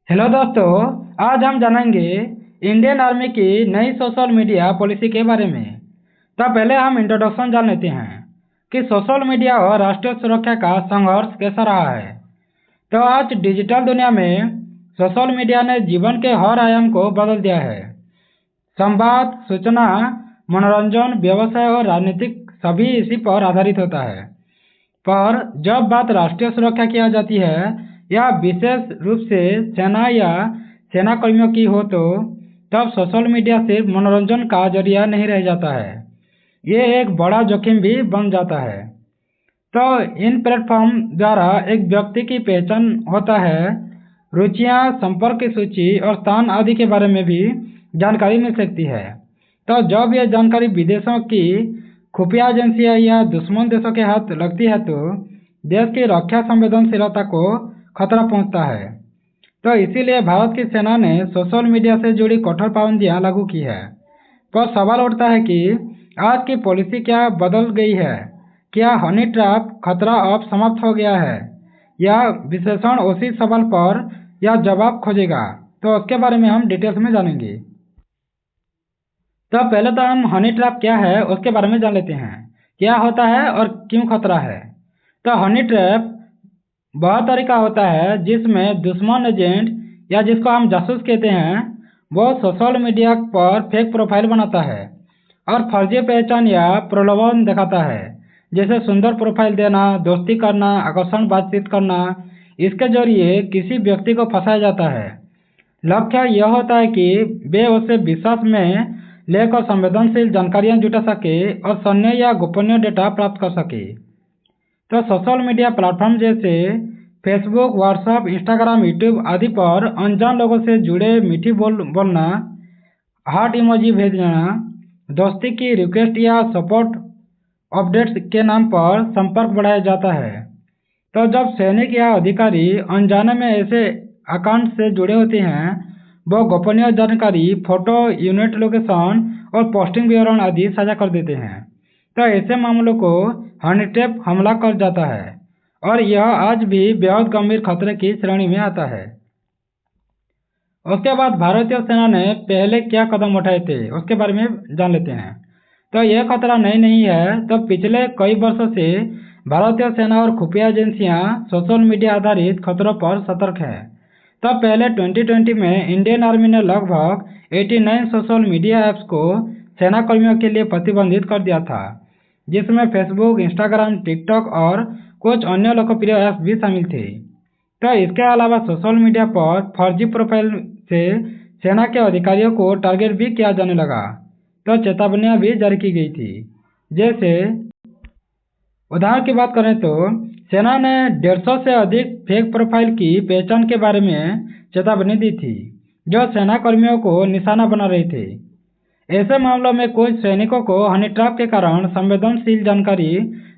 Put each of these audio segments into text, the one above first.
Hello दोस्तों, आज हम जानेंगे इंडियन आर्मी की नई सोशल मीडिया पॉलिसी के बारे में। तो पहले हम इंट्रोडक्शन जान लेते हैं कि सोशल मीडिया और राष्ट्रीय सुरक्षा का संघर्ष कैसा रहा है। तो आज डिजिटल दुनिया में सोशल मीडिया ने जीवन के हर आयाम को बदल दिया है। संवाद, सूचना, मनोरंजन, व्यवसाय और राजनीतिक सभी इसी पर आधारित होता है। पर जब बात राष्ट्रीय सुरक्षा की आ जाती है या विशेष रूप से सेना या सेना कर्मियों की हो तो तब सोशल मीडिया सिर्फ मनोरंजन का जरिया नहीं रह जाता है, ये एक बड़ा जोखिम भी बन जाता है। तो इन प्लेटफॉर्म द्वारा एक व्यक्ति की पहचान होता है, रुचियां, संपर्क की सूची और स्थान आदि के बारे में भी जानकारी मिल सकती है। तो जब यह जानकारी विदेशों की खुफिया एजेंसियां या दुश्मन देशों के हाथ लगती है तो देश की रक्षा संवेदनशीलता को खतरा पहुंचता है। तो इसीलिए भारत की सेना ने सोशल मीडिया से जुड़ी कठोर पाबंदियां लागू की है। पर सवाल उठता है कि आज की पॉलिसी क्या बदल गई है? क्या हनी ट्रैप खतरा अब समाप्त हो गया है या विश्लेषण उसी सवाल पर या जवाब खोजेगा? तो उसके बारे में हम डिटेल्स में जानेंगे। तो पहले तो हम हनी ट्रैप क्या है उसके बारे में जान लेते हैं, क्या होता है और क्यों खतरा है। तो हनी ट्रैप वह तरीका होता है जिसमें दुश्मन एजेंट या जिसको हम जासूस कहते हैं वो सोशल मीडिया पर फेक प्रोफाइल बनाता है और फर्जी पहचान या प्रलोभन दिखाता है, जैसे सुंदर प्रोफाइल देना, दोस्ती करना, आकर्षण बातचीत करना। इसके जरिए किसी व्यक्ति को फंसाया जाता है। लक्ष्य यह होता है कि वे उसे विश्वास में लेकर संवेदनशील जानकारियां जुटा सके और सैन्य या गोपनीय डेटा प्राप्त कर सके। तो सोशल मीडिया प्लेटफॉर्म जैसे फेसबुक, व्हाट्सएप, इंस्टाग्राम, यूट्यूब आदि पर अनजान लोगों से जुड़े मीठी बोलना, हार्ट इमोजी भेजना, दोस्ती की रिक्वेस्ट या सपोर्ट अपडेट्स के नाम पर संपर्क बढ़ाया जाता है। तो जब सैनिक या अधिकारी अनजाने में ऐसे अकाउंट से जुड़े होते हैं, वो गोपनीय जानकारी, फोटो, यूनिट लोकेशन और पोस्टिंग विवरण आदि साझा कर देते हैं। तो ऐसे मामलों को हनी ट्रैप हमला कर जाता है और यह आज भी बेहद गंभीर खतरे की श्रेणी में आता है। उसके बाद भारतीय सेना ने पहले क्या कदम उठाए थे उसके बारे में जान लेते हैं। तो यह खतरा नहीं है। तो पिछले कई वर्षों से भारतीय सेना और खुफिया एजेंसियां सोशल मीडिया आधारित खतरों पर सतर्क है। तो पहले 2020 में इंडियन आर्मी ने लगभग 89 सोशल मीडिया ऐप्स को सेना कर्मियों के लिए प्रतिबंधित कर दिया था, जिसमें फेसबुक, इंस्टाग्राम, टिकटॉक और कुछ अन्य लोकप्रिय ऐप्स भी शामिल थे। तो इसके अलावा सोशल मीडिया पर फर्जी प्रोफाइल से सेना के अधिकारियों को टारगेट भी किया जाने लगा। तो चेतावनियां भी जारी की गई थी। जैसे उदाहरण की बात करें तो सेना ने 150 से अधिक फेक प्रोफाइल की पहचान के बारे में चेतावनी दी थी, जो सेना कर्मियों को निशाना बना रहे थे। ऐसे मामलों में कुछ सैनिकों को हनी ट्रैप के कारण संवेदनशील जानकारी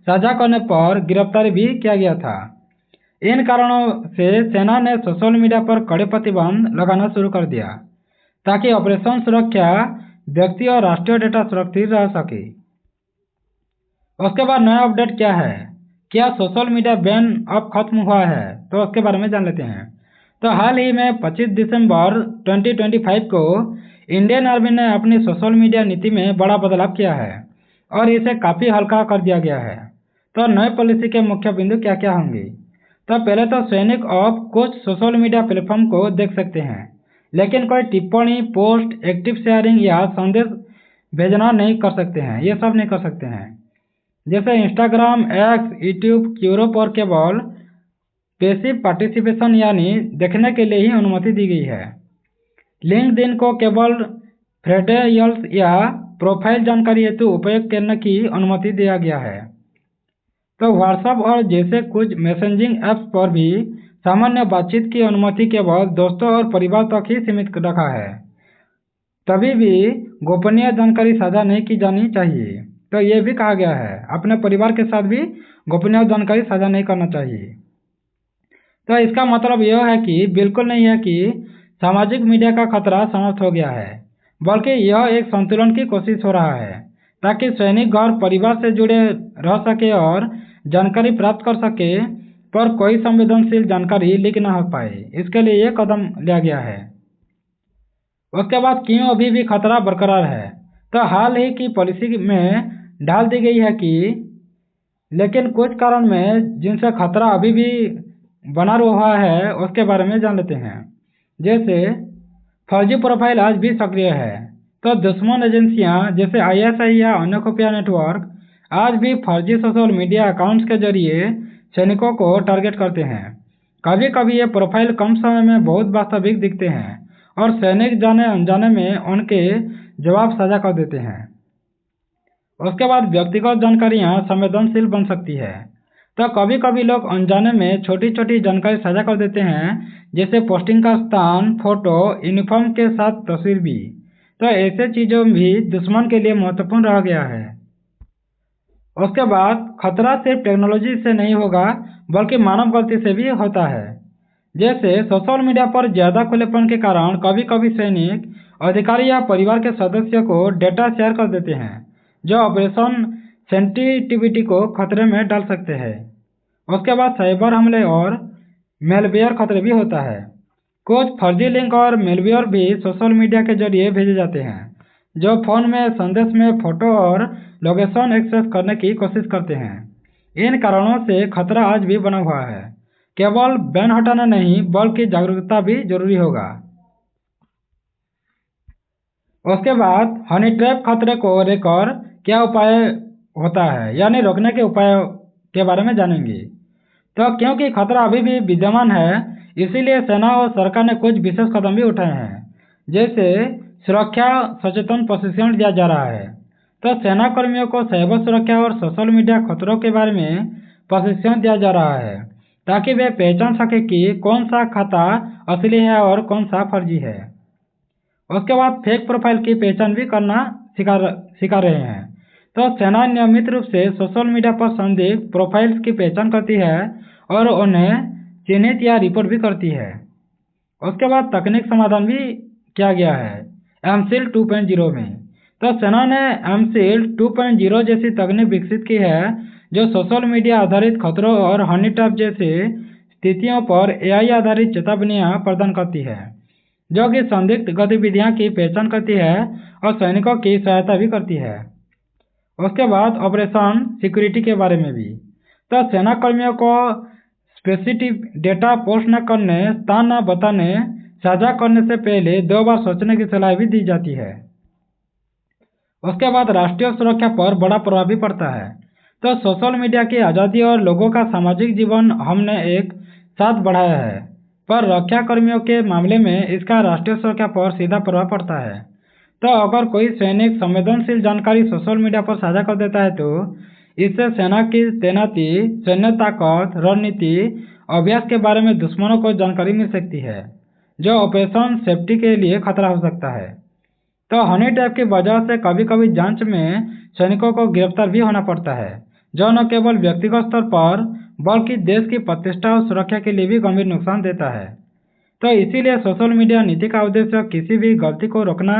साझा करने पर गिरफ्तार भी किया गया था। इन कारणों से सेना ने सोशल मीडिया पर कड़े प्रतिबंध लगाना शुरू कर दिया ताकि ऑपरेशन सुरक्षा, व्यक्ति और राष्ट्रीय डेटा सुरक्षित रह सके। उसके बाद नया अपडेट क्या है, क्या सोशल मीडिया बैन अब खत्म हुआ है? तो उसके बारे में जान लेते हैं। तो हाल ही में 25 दिसंबर 2025 को इंडियन आर्मी ने अपनी सोशल मीडिया नीति में बड़ा बदलाव किया है और इसे काफ़ी हल्का कर दिया गया है। तो नए पॉलिसी के मुख्य बिंदु क्या क्या होंगे? तो पहले तो सैनिक अब कुछ सोशल मीडिया प्लेटफॉर्म को देख सकते हैं, लेकिन कोई टिप्पणी, पोस्ट, एक्टिव शेयरिंग या संदेश भेजना नहीं कर सकते हैं। ये सब नहीं कर सकते हैं। जैसे इंस्टाग्राम, एक्स, यूट्यूब, क्यूरोप और केवल पैसिव पार्टिसिपेशन यानी देखने के लिए ही अनुमति दी गई है। लिंक्डइन को केवल क्रेडेंशियल्स या प्रोफाइल जानकारी हेतु उपयोग करने की अनुमति दिया गया है। तो व्हाट्सएप और जैसे कुछ मैसेजिंग ऐप्स पर भी सामान्य बातचीत की अनुमति केवल दोस्तों और परिवार तक ही सीमित रखा है। तभी भी गोपनीय जानकारी साझा नहीं की जानी चाहिए। तो ये भी कहा गया है अपने परिवार के साथ भी गोपनीय जानकारी साझा नहीं करना चाहिए। तो इसका मतलब यह है कि बिल्कुल नहीं है कि सामाजिक मीडिया का खतरा समाप्त हो गया है, बल्कि यह एक संतुलन की कोशिश हो रहा है ताकि सैनिक घर परिवार से जुड़े रह सके और जानकारी प्राप्त कर सके पर कोई संवेदनशील जानकारी लीक न हो पाए, इसके लिए ये कदम लिया गया है। उसके बाद क्यों अभी भी खतरा बरकरार है, तो हाल ही की पॉलिसी में डाल दी गई है कि लेकिन कुछ कारण में जिनसे खतरा अभी भी बना हुआ है उसके बारे में जान लेते हैं। जैसे फर्जी प्रोफाइल आज भी सक्रिय है, तो दुश्मन एजेंसियां जैसे ISI या अन्य खुफिया नेटवर्क आज भी फर्जी सोशल मीडिया अकाउंट्स के जरिए सैनिकों को टारगेट करते हैं। कभी कभी ये प्रोफाइल कम समय में बहुत वास्तविक दिखते हैं और सैनिक जाने अनजाने में उनके जवाब साझा कर देते हैं। उसके बाद व्यक्तिगत जानकारियां संवेदनशील बन सकती है, तो कभी कभी लोग अनजाने में छोटी छोटी जानकारी साझा कर देते हैं, जैसे पोस्टिंग का स्थान, फोटो, यूनिफॉर्म के साथ तस्वीर भी। तो ऐसे चीज़ों भी दुश्मन के लिए महत्वपूर्ण रह गया है। उसके बाद खतरा सिर्फ टेक्नोलॉजी से नहीं होगा बल्कि मानव गलती से भी होता है। जैसे सोशल मीडिया पर ज़्यादा खुलेपन के कारण कभी कभी सैनिक, अधिकारी या परिवार के सदस्यों को डेटा शेयर कर देते हैं, जो ऑपरेशन सेंसिटिविटी को खतरे में डाल सकते हैं। उसके बाद साइबर हमले और मेलवेयर खतरे भी होता है। कुछ फर्जी लिंक और मेलवेयर भी सोशल मीडिया के जरिए भेजे जाते हैं, जो फ़ोन में संदेश में फोटो और लोकेशन एक्सेस करने की कोशिश करते हैं। इन कारणों से खतरा आज भी बना हुआ है। केवल बैन हटाना नहीं बल्कि जागरूकता भी जरूरी होगा। उसके बाद हनी ट्रैप खतरे को लेकर क्या उपाय होता है, यानी रोकने के उपाय के बारे में जानेंगे। तो क्योंकि खतरा अभी भी विद्यमान है, इसीलिए सेना और सरकार ने कुछ विशेष कदम भी उठाए हैं। जैसे सुरक्षा सचेतन प्रशिक्षण दिया जा रहा है, तो सेना कर्मियों को साइबर सुरक्षा और सोशल मीडिया खतरों के बारे में प्रशिक्षण दिया जा रहा है, ताकि वे पहचान सके कि कौन सा खाता असली है और कौन सा फर्जी है। उसके बाद फेक प्रोफाइल की पहचान भी करना सिखा रहे हैं, तो सेना नियमित रूप से सोशल मीडिया पर संदिग्ध प्रोफाइल्स की पहचान करती है और उन्हें चिन्हित या रिपोर्ट भी करती है। उसके बाद तकनीक समाधान भी किया गया है एमसील 2.0 में। तो सेना ने एमसील 2.0 जैसी तकनीक विकसित की है, जो सोशल मीडिया आधारित खतरों और हनी ट्रैप जैसी स्थितियों पर AI आधारित चेतावनियां प्रदान करती है, जो कि संदिग्ध गतिविधियां की पहचान करती है और सैनिकों की सहायता भी करती है। उसके बाद ऑपरेशन सिक्योरिटी के बारे में भी, तो सेना कर्मियों को स्पेसिफिक डेटा पोस्ट न करने, स्थान न बताने, साझा करने से पहले 2 बार सोचने की सलाह भी दी जाती है। उसके बाद राष्ट्रीय सुरक्षा पर बड़ा प्रभाव भी पड़ता है, तो सोशल मीडिया की आज़ादी और लोगों का सामाजिक जीवन हमने एक साथ बढ़ाया है, पर रक्षा कर्मियों के मामले में इसका राष्ट्रीय सुरक्षा पर सीधा प्रभाव पड़ता है। तो अगर कोई सैनिक संवेदनशील जानकारी सोशल मीडिया पर साझा कर देता है, तो इससे सेना की तैनाती, सैन्य ताकत, रणनीति, अभ्यास के बारे में दुश्मनों को जानकारी मिल सकती है, जो ऑपरेशन सेफ्टी के लिए खतरा हो सकता है। तो हनी ट्रैप की वजह से कभी कभी जांच में सैनिकों को गिरफ्तार भी होना पड़ता है, जो न केवल व्यक्तिगत स्तर पर बल्कि देश की प्रतिष्ठा और सुरक्षा के लिए भी गंभीर नुकसान देता है। तो इसीलिए सोशल मीडिया नीति का उद्देश्य किसी भी गलती को रोकना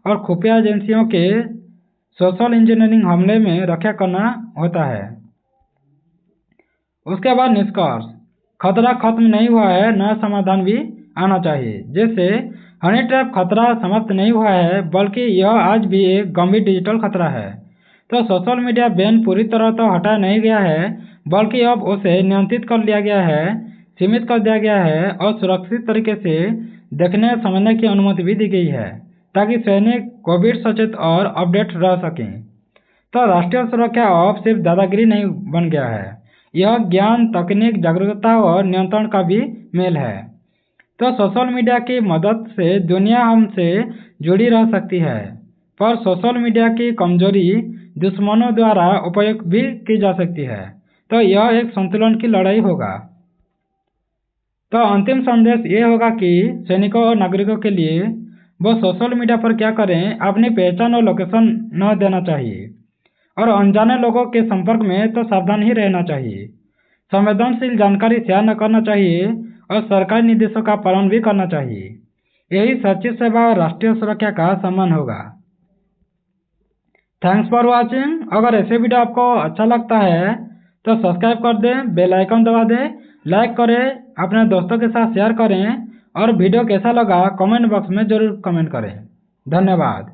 और खुफिया एजेंसियों के सोशल इंजीनियरिंग हमले में रक्षा करना होता है। उसके बाद निष्कर्ष, खतरा खत्म नहीं हुआ है, नया समाधान भी आना चाहिए। जैसे हनी ट्रैप खतरा समाप्त नहीं हुआ है, बल्कि यह आज भी एक गंभीर डिजिटल खतरा है। तो सोशल मीडिया बैन पूरी तरह तो हटाया नहीं गया है, बल्कि अब उसे नियंत्रित कर लिया गया है, सीमित कर दिया गया है और सुरक्षित तरीके से देखने समझने की अनुमति भी दी गई है, ताकि सैनिक कोविड सचेत और अपडेट रह सकें। तो राष्ट्रीय सुरक्षा अब सिर्फ दादागिरी नहीं बन गया है, यह ज्ञान, तकनीक, जागरूकता और नियंत्रण का भी मेल है। तो सोशल मीडिया की मदद से दुनिया हमसे जुड़ी रह सकती है, पर सोशल मीडिया की कमजोरी दुश्मनों द्वारा उपयोग भी की जा सकती है। तो यह एक संतुलन की लड़ाई होगा। तो अंतिम संदेश ये होगा कि सैनिकों और नागरिकों के लिए वो सोशल मीडिया पर क्या करें, अपनी पहचान और लोकेशन न देना चाहिए और अनजाने लोगों के संपर्क में तो सावधान ही रहना चाहिए। संवेदनशील जानकारी शेयर न करना चाहिए और सरकारी निर्देशों का पालन भी करना चाहिए। यही सच्ची सेवा और राष्ट्रीय सुरक्षा का सम्मान होगा। Thanks for watching. अगर ऐसे वीडियो आपको अच्छा लगता है तो सब्सक्राइब कर दें, बेल आइकन दबा दें, लाइक करें, अपने दोस्तों के साथ शेयर करें और वीडियो कैसा लगा कमेंट बॉक्स में ज़रूर कमेंट करें। धन्यवाद।